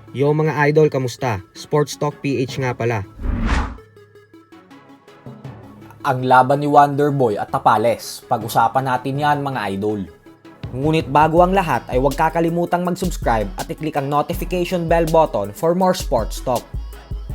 Yo mga idol, kamusta? Sports Talk PH nga pala. Ang laban ni Wonderboy at Tapales. Pag-usapan natin yan mga idol. Ngunit bago ang lahat ay huwag kakalimutang mag-subscribe at i-click ang notification bell button for more sports talk.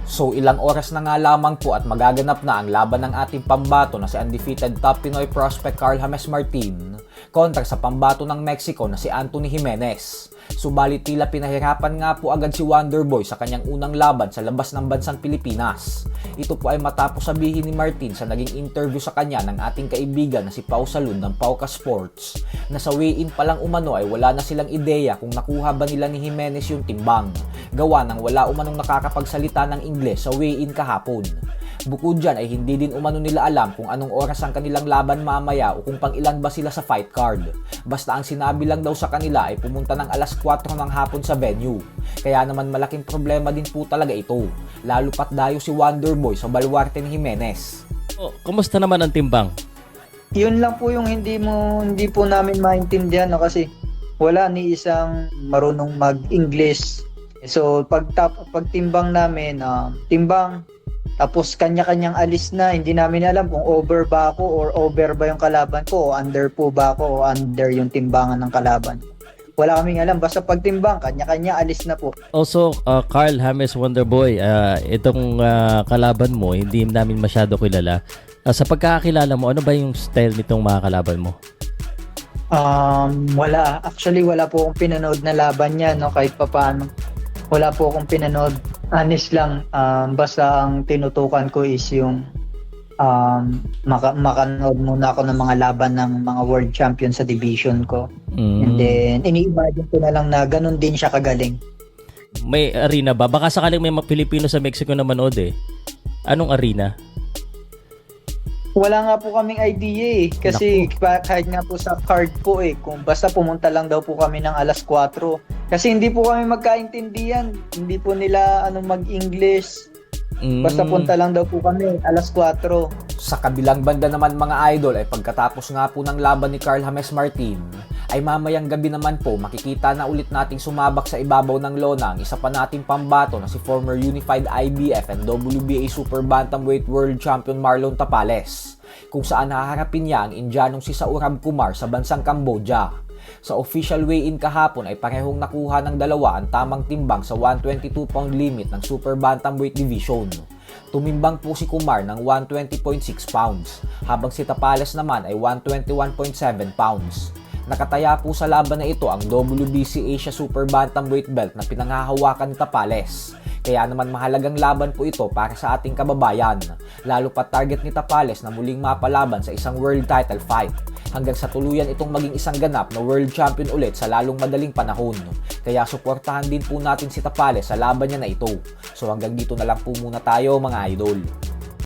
So ilang oras na nga lamang po at magaganap na ang laban ng ating pambato na si undefeated top Pinoy prospect Carl James Martin kontra sa pambato ng Mexico na si Anthony Jimenez. Subalit tila pinahirapan nga po agad si Wonderboy sa kanyang unang laban sa labas ng bansang Pilipinas. Ito po ay matapos sabihin ni Martin sa naging interview sa kanya ng ating kaibigan na si Pau Salud ng Pauka Sports na sa weigh-in pa lang umano ay wala na silang ideya kung nakuha ba nila ni Jimenez yung timbang. Gawa ng wala umanong nakakapagsalita ng Ingles sa weigh-in kahapon. Bukod dyan ay hindi din umano nila alam kung anong oras ang kanilang laban mamaya o kung pang ilan ba sila sa fight card. Basta ang sinabi lang daw sa kanila ay pumunta ng alas 4 ng hapon sa venue. Kaya naman malaking problema din po talaga ito. Lalo pat dayo si Wonderboy sa baluarte ni Jimenez. Kumusta naman ang timbang? Yun lang po yung hindi po namin maintindihan no, kasi wala ni isang marunong mag-English. So pagtimbang namin, timbang tapos kanya-kanyang alis na, hindi namin alam kung over ba ako or over ba yung kalaban ko o under po ba ako o under yung timbangan ng kalaban. Wala kaming alam, basta pagtimbang, kanya-kanya alis na po. Also, Carl James Wonderboy, itong kalaban mo, hindi namin masyado kilala. Sa pagkakakilala mo, ano ba yung style nitong mga kalaban mo? Wala. Actually, wala po akong pinanood na laban niya, no, kahit papaano. Wala po akong pinanood. Honest lang, basta ang tinutukan ko is yung makanood muna ako ng mga laban ng mga world champion sa division ko. And then, ini-imagine ko na lang na ganun din siya kagaling. May arena ba? Baka sakaling may mga Pilipino sa Mexico na manood eh. Anong arena? Wala nga po kaming idea eh. Kasi kahit nga po sa card po eh, kung basta pumunta lang daw po kami ng alas 4. Kasi hindi po kami magkaintindihan. Hindi po nila mag-English. Basta punta lang daw po kami alas 4. Sa kabilang banda naman mga idol ay pagkatapos nga po ng laban ni Carl James Martin ay mamayang gabi naman po makikita na ulit nating sumabak sa ibabaw ng lona ang isa pa nating pambato na si former Unified IBF and WBA Super Bantamweight World Champion Marlon Tapales, kung saan haharapin niya ang Indianong si Saurabh Kumar sa bansang Cambodia. Sa official weigh-in kahapon ay parehong nakuha ng dalawa ang tamang timbang sa 122 pound limit ng Super Bantamweight Division. Tumimbang po si Kumar ng 120.6 pounds, habang si Tapales naman ay 121.7 pounds. Nakataya po sa laban na ito ang WBC Asia Super Bantamweight belt na pinanghahawakan ni Tapales. Kaya naman mahalagang laban po ito para sa ating kababayan, lalo pa target ni Tapales na muling mapalaban sa isang world title fight, hanggang sa tuluyan itong maging isang ganap na world champion ulit sa lalong madaling panahon. Kaya suportahan din po natin si Tapales sa laban niya na ito. So hanggang dito na lang po muna tayo mga idol.